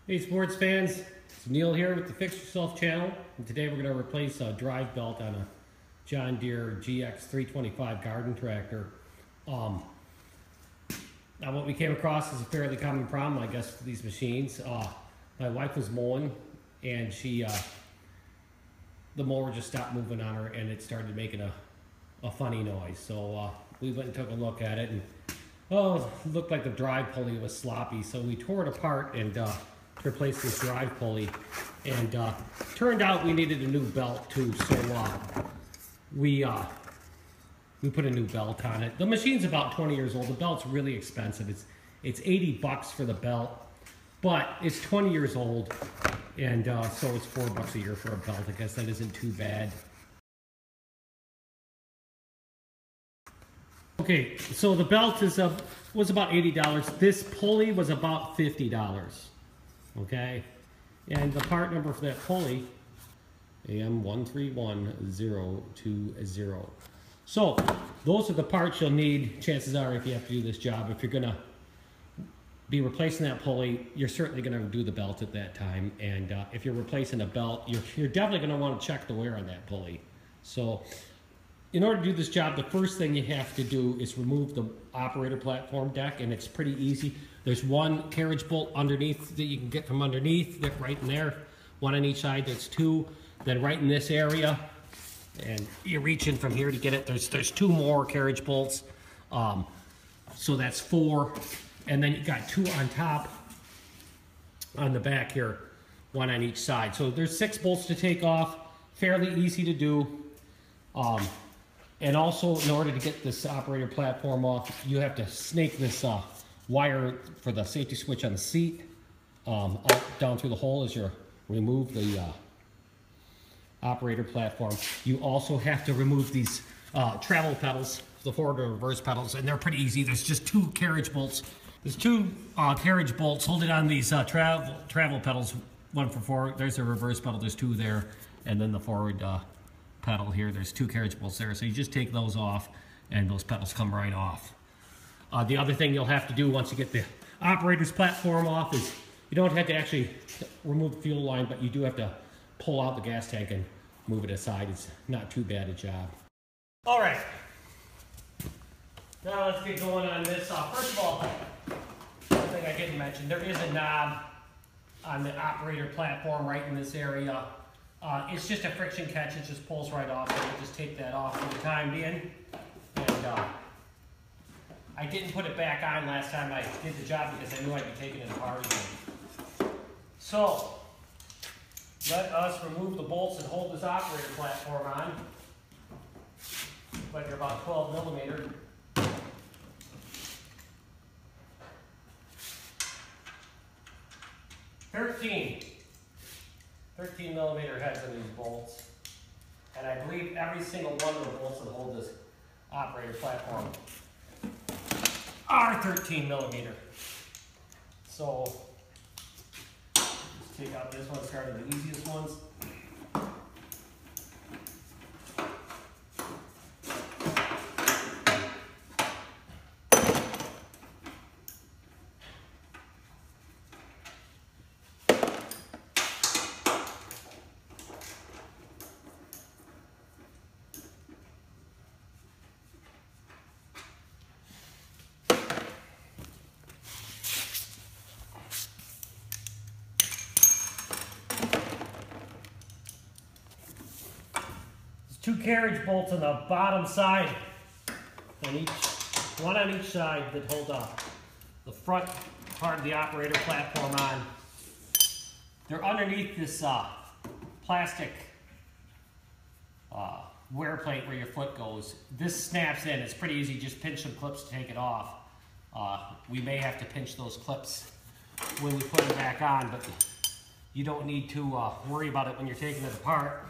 Hey sports fans, it's Neil here with the Fix Yourself channel, and today we're going to replace a drive belt on a John Deere GX 325 garden tractor. Now what we came across is a fairly common problem, I guess, for these machines. My wife was mowing and the mower just stopped moving on her and it started making a funny noise. So we went and took a look at it, and it looked like the drive pulley was sloppy, so we tore it apart and replace this drive pulley, and turned out we needed a new belt too, so we put a new belt on it. The machine's about 20 years old. The belt's really expensive. It's 80 bucks for the belt, but it's 20 years old, and so it's $4 a year for a belt. I guess that isn't too bad. Okay, so the belt was about $80. This pulley was about $50. Okay, and the part number for that pulley, AM131020. So those are the parts you'll need, chances are, if you have to do this job. If you're gonna be replacing that pulley, you're certainly gonna do the belt at that time. And if you're replacing a belt, you're definitely gonna want to check the wear on that pulley. So in order to do this job, the first thing you have to do is remove the operator platform deck, and it's pretty easy. There's one carriage bolt underneath that you can get from underneath, that right in there, one on each side. There's two, then right in this area, and you reach in from here to get it. There's two more carriage bolts, so that's four, and then you got two on top on the back here, one on each side. So there's 6 bolts to take off, fairly easy to do. And also, in order to get this operator platform off, you have to snake this wire for the safety switch on the seat up down through the hole as you remove the operator platform. You also have to remove these travel pedals, the forward and reverse pedals, and they're pretty easy. There's just 2 carriage bolts. There's 2 carriage bolts holding on these travel pedals, one for forward. There's a reverse pedal, there's 2 there, and then the forward pedal here, there's 2 carriage bolts there. So you just take those off and those pedals come right off. The other thing you'll have to do once you get the operator's platform off is you don't have to actually remove the fuel line, but you do have to pull out the gas tank and move it aside. It's not too bad a job. All right, now let's get going on this. First of all, one thing I didn't mention, there is a knob on the operator platform right in this area. It's just a friction catch. It just pulls right off, so we'll just take that off for the time being. And I didn't put it back on last time I did the job because I knew I'd be taking it apart again. So let us remove the bolts and hold this operator platform on. Like they're about 12 millimeter. Thirteen millimeter heads on these bolts, and I believe every single one of the bolts that hold this operator platform are 13 millimeter. So just take out this one, start with the easiest ones. Two carriage bolts on the bottom side, one on each side, that hold up the front part of the operator platform on. They're underneath this plastic wear plate where your foot goes. This snaps in. It's pretty easy. Just pinch some clips to take it off. We may have to pinch those clips when we put it back on, but you don't need to worry about it when you're taking it apart.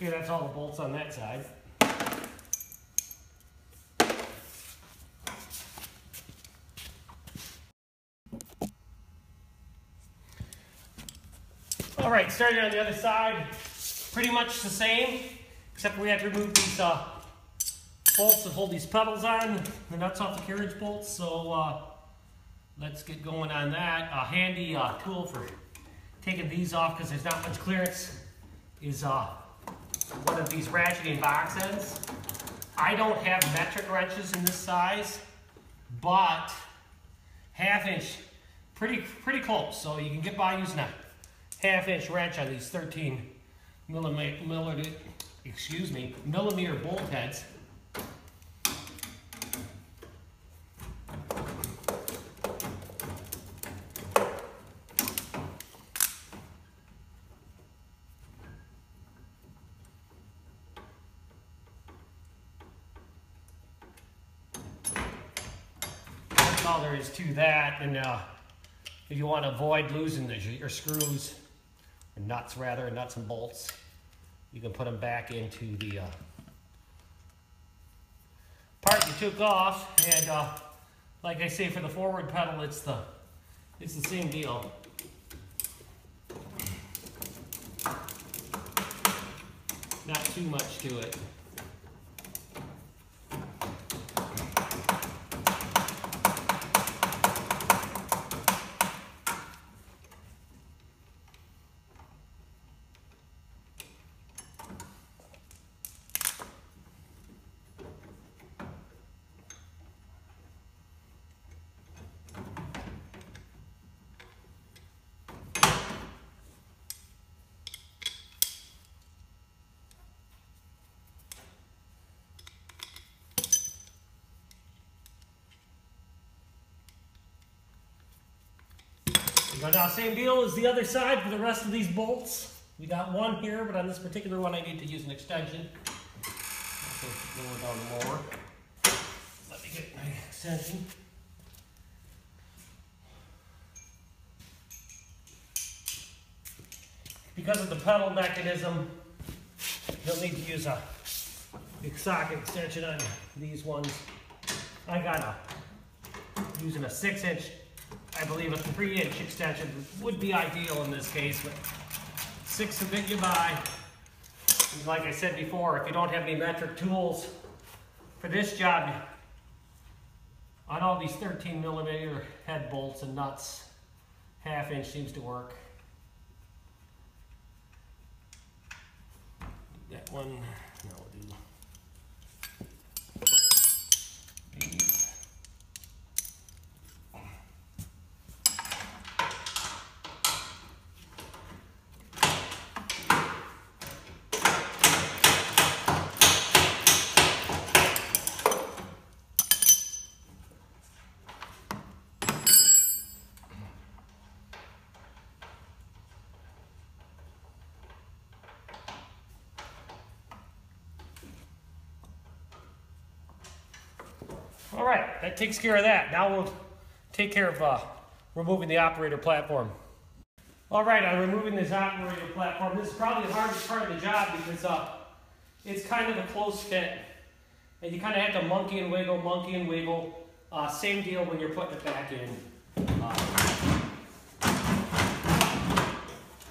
Okay, that's all the bolts on that side. All right, starting on the other side, pretty much the same, except we have to remove these bolts that hold these pedals on, the nuts off the carriage bolts. So let's get going on that. A handy tool for taking these off because there's not much clearance is one of these ratcheting box ends. I don't have metric wrenches in this size, but 1/2 inch, pretty close. So you can get by using a 1/2 inch wrench on these 13 millimeter bolt heads. That's all there is to that. And if you want to avoid losing your screws, or nuts rather, nuts and bolts, you can put them back into the part you took off. And like I say, for the forward pedal, it's the same deal. Not too much to it. So now same deal as the other side for the rest of these bolts. We got one here, but on this particular one I need to use an extension. Lower down more. Let me get my extension. Because of the pedal mechanism, you'll need to use a big socket extension on these ones. I got using a 6-inch. I believe a 3-inch extension would be ideal in this case, but 6 will get you by. And like I said before, if you don't have any metric tools for this job, on all these 13 millimeter head bolts and nuts, 1/2 inch seems to work. That one, no, we'll do these. All right, that takes care of that. Now we'll take care of removing the operator platform. All right, I'm removing this operator platform. This is probably the hardest part of the job because it's kind of a close fit. And you kind of have to monkey and wiggle. Same deal when you're putting it back in.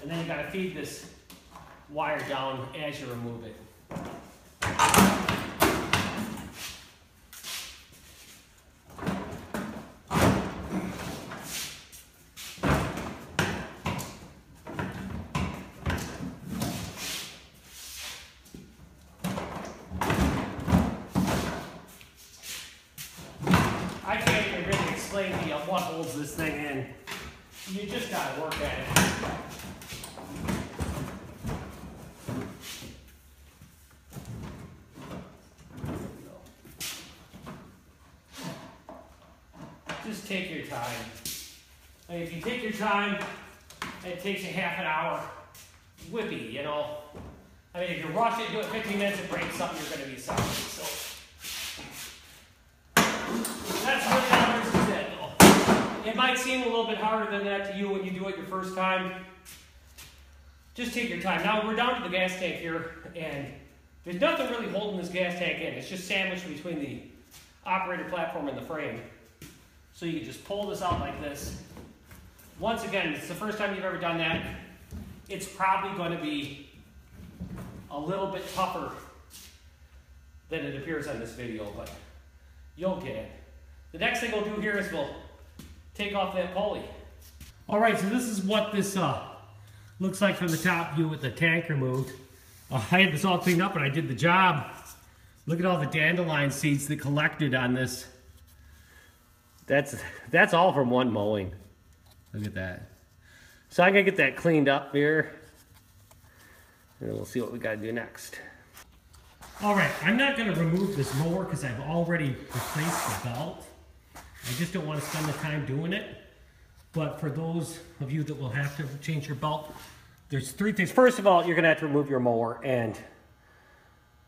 And then you got to feed this wire down as you remove it. I can't even really explain to you what holds this thing in. You just gotta work at it. Just take your time. And if you take your time, it takes you 1/2 hour. Whippy, you know. I mean, if you rush it, do it 15 minutes, it breaks something, you're gonna be sorry. So that's what that is said, though. It might seem a little bit harder than that to you when you do it your first time. just take your time. Now we're down to the gas tank here, and there's nothing really holding this gas tank in. It's just sandwiched between the operator platform and the frame. So you can just pull this out like this. Once again, it's the first time you've ever done that. It's probably going to be a little bit tougher than it appears on this video, but you'll get it. The next thing we'll do here is we'll take off that pulley. All right, so this is what this looks like from the top view with the tank removed. I had this all cleaned up and I did the job. Look at all the dandelion seeds that collected on this. That's all from one mowing. Look at that. So I'm gonna get that cleaned up here, and then we'll see what we gotta do next. All right, I'm not gonna remove this mower because I've already replaced the belt. I just don't want to spend the time doing it. But for those of you that will have to change your belt, there's three things. First of all, you're gonna have to remove your mower, and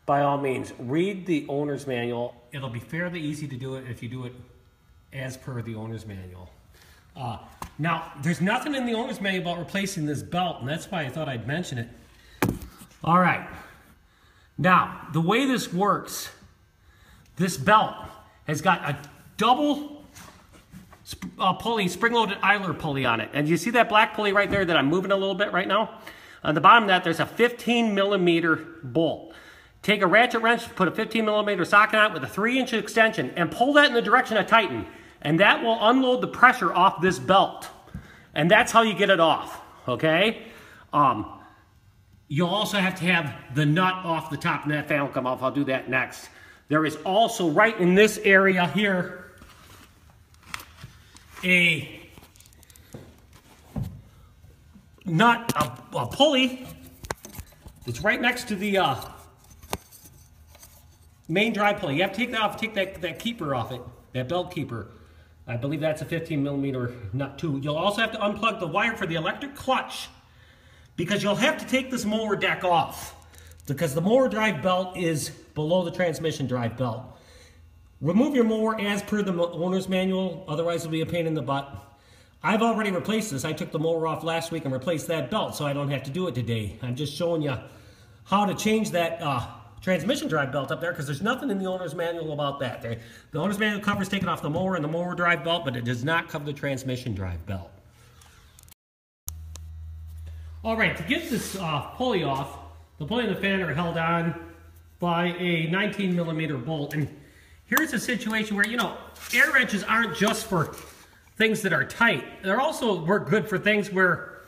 by all means, read the owner's manual. It'll be fairly easy to do it if you do it as per the owner's manual. Now, there's nothing in the owner's manual about replacing this belt, and that's why I thought I'd mention it. All right. Now, the way this works, this belt has got a double pulley, spring-loaded idler pulley on it. And you see that black pulley right there that I'm moving a little bit right now? On the bottom of that, there's a 15mm bolt. Take a ratchet wrench, put a 15mm socket on it with a 3-inch extension, and pull that in the direction of Titan. And that will unload the pressure off this belt. And that's how you get it off, okay? You'll also have to have the nut off the top, and that fan will come off. I'll do that next. There is also, right in this area here, a nut, a pulley that's right next to the main drive pulley. You have to take that off, take that keeper off it, that belt keeper. I believe that's a 15mm nut too. You'll also have to unplug the wire for the electric clutch, because you'll have to take this mower deck off, because the mower drive belt is below the transmission drive belt. Remove your mower as per the owner's manual, otherwise it'll be a pain in the butt. I've already replaced this. I took the mower off last week and replaced that belt, so I don't have to do it today. I'm just showing you how to change that transmission drive belt up there, because there's nothing in the owner's manual about that. The owner's manual covers taking off the mower and the mower drive belt, but it does not cover the transmission drive belt. All right, to get this pulley off, the pulley and the fan are held on by a 19mm bolt. And here's a situation where, you know, air wrenches aren't just for things that are tight. They're also work good for things where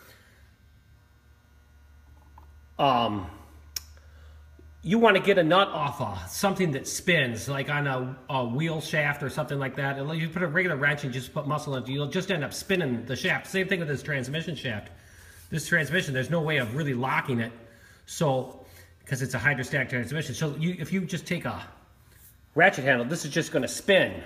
you want to get a nut off something that spins, like on a wheel shaft or something like that. And you put a regular wrench and just put muscle in it, you'll just end up spinning the shaft. Same thing with this transmission shaft. This transmission, there's no way of really locking it, so, because it's a hydrostatic transmission. So if you just take a ratchet handle, this is just going to spin.